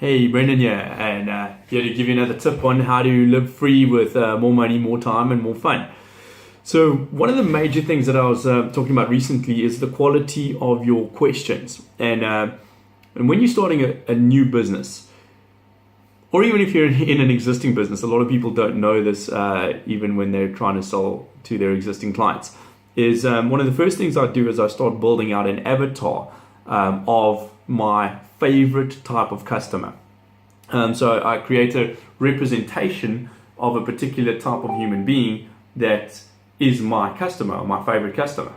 Hey, Brendan here, and here to give you another tip on how to live free with more money, more time, and more fun. So, one of the major things that I was talking about recently is the quality of your questions. And when you're starting a new business, or even if you're in an existing business, a lot of people don't know this even when they're trying to sell to their existing clients, is one of the first things I do is I start building out an avatar of my favorite type of customer. So I create a representation of a particular type of human being that is my customer, my favorite customer.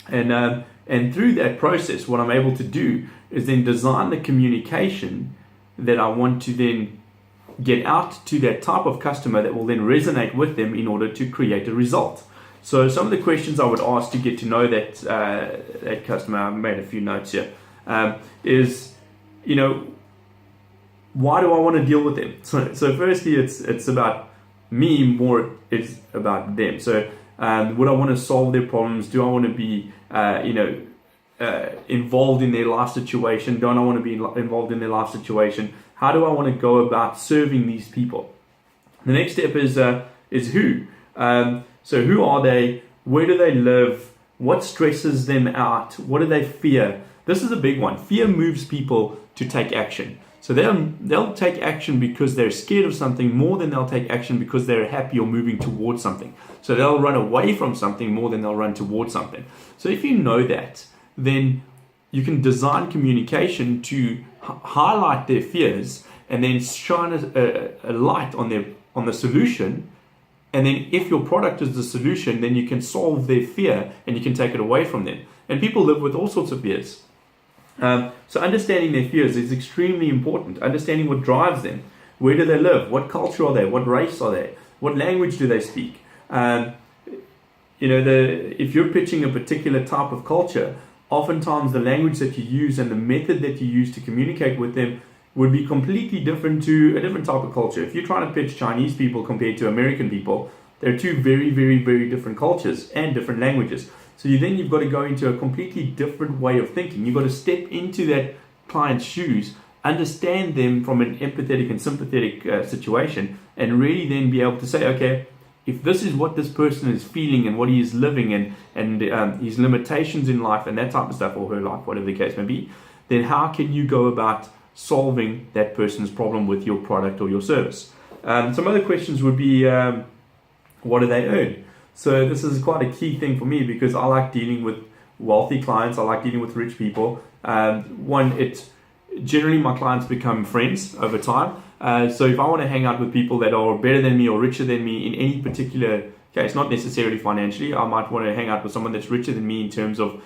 And through that process, what I'm able to do is then design the communication that I want to then get out to that type of customer that will then resonate with them in order to create a result. So some of the questions I would ask to get to know that customer, I've made a few notes here, is, why do I want to deal with them? So firstly, it's about me more. It's about them. So would I want to solve their problems? Do I want to be, involved in their life situation? Don't I want to be involved in their life situation? How do I want to go about serving these people? The next step is who. So who are they? Where do they live? What stresses them out? What do they fear? This is a big one. Fear moves people to take action. So they'll take action because they're scared of something more than they'll take action because they're happy or moving towards something. So they'll run away from something more than they'll run towards something. So if you know that, then you can design communication to highlight their fears and then shine a light on the solution. And then if your product is the solution, then you can solve their fear and you can take it away from them. And people live with all sorts of fears. So understanding their fears is extremely important. Understanding what drives them. Where do they live? What culture are they? What race are they? What language do they speak? If you're pitching a particular type of culture, oftentimes the language that you use and the method that you use to communicate with them would be completely different to a different type of culture. If you're trying to pitch Chinese people compared to American people, they're two very, very, very different cultures and different languages. So you've got to go into a completely different way of thinking. You've got to step into that client's shoes, understand them from an empathetic and sympathetic situation, and really then be able to say, okay, if this is what this person is feeling and what he is living and his limitations in life and that type of stuff, or her life, whatever the case may be, then how can you go about solving that person's problem with your product or your service? Some other questions would be, what do they earn? So this is quite a key thing for me because I like dealing with wealthy clients. I like dealing with rich people. Generally my clients become friends over time. So if I want to hang out with people that are better than me or richer than me in any particular case, not necessarily financially, I might want to hang out with someone that's richer than me in terms of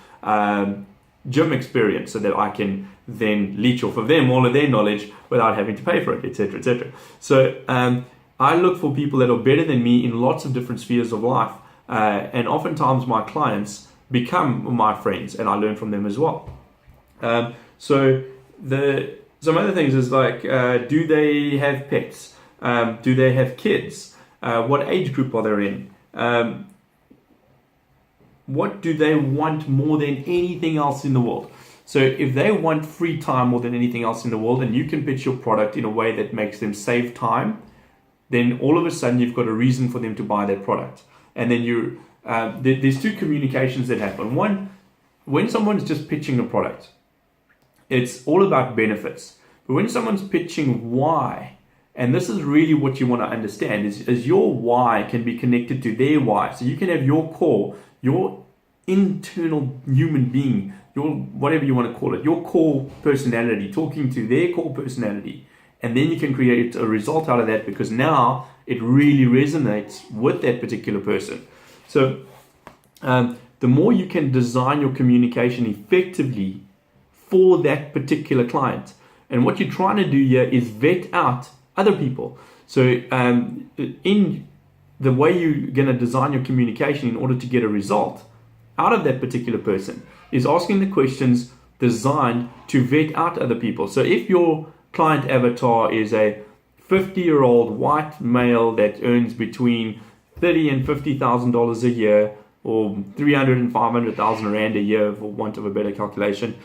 gym experience so that I can then leech off of them all of their knowledge without having to pay for it, etc., etc. So I look for people that are better than me in lots of different spheres of life, and oftentimes my clients become my friends and I learn from them as well. Some other things is like, do they have pets? Do they have kids? What age group are they in? What do they want more than anything else in the world? So if they want free time more than anything else in the world, and you can pitch your product in a way that makes them save time, then all of a sudden you've got a reason for them to buy that product. And then there's two communications that happen. One, when someone's just pitching a product, it's all about benefits. But when someone's pitching why, and this is really what you want to understand, is your why can be connected to their why. So you can have your core, your internal human being, your whatever you want to call it, your core personality, talking to their core personality. And then you can create a result out of that because now it really resonates with that particular person. So the more you can design your communication effectively for that particular client. And what you're trying to do here is vet out other people. So in the way you're going to design your communication in order to get a result out of that particular person is asking the questions designed to vet out other people. So if your client avatar is a 50-year-old white male that earns between $30,000 and $50,000 a year, or 300 and 500,000 rand a year, for want of a better calculation,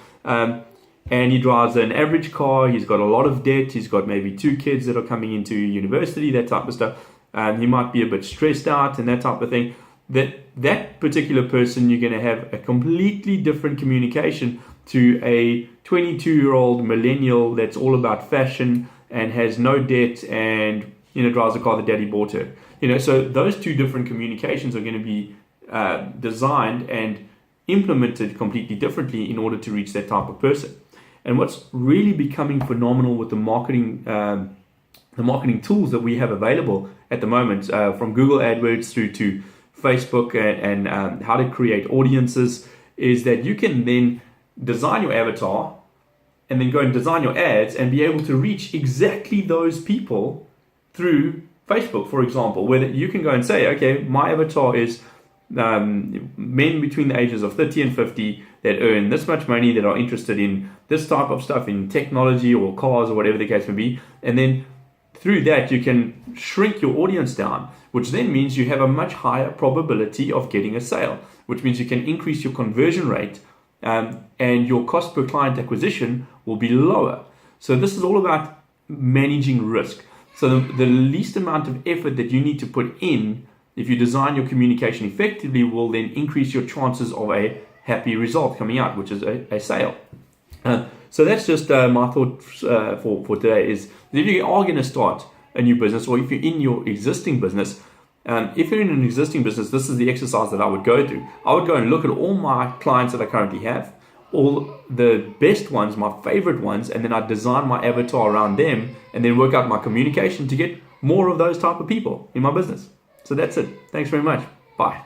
and he drives an average car. He's got a lot of debt. He's got maybe 2 kids that are coming into university, that type of stuff. He might be a bit stressed out and that type of thing. That particular person, you're going to have a completely different communication to a 22-year-old millennial that's all about fashion and has no debt and drives a car that daddy bought her. So those two different communications are going to be designed and implemented completely differently in order to reach that type of person. And what's really becoming phenomenal with the marketing tools that we have available at the moment, from Google AdWords through to Facebook and how to create audiences, is that you can then design your avatar and then go and design your ads and be able to reach exactly those people through Facebook, for example, where you can go and say, okay, my avatar is men between the ages of 30 and 50 that earn this much money, that are interested in this type of stuff, in technology or cars or whatever the case may be. And then through that, you can shrink your audience down, which then means you have a much higher probability of getting a sale, which means you can increase your conversion rate, and your cost per client acquisition will be lower. So this is all about managing risk. So the least amount of effort that you need to put in, if you design your communication effectively, will then increase your chances of a happy result coming out, which is a sale. So that's just my thought for today is, if you are going to start a new business, or if you're in your existing business, if you're in an existing business, this is the exercise that I would go through. I would go and look at all my clients that I currently have, all the best ones, my favorite ones, and then I design my avatar around them, and then work out my communication to get more of those type of people in my business. So that's it. Thanks very much. Bye.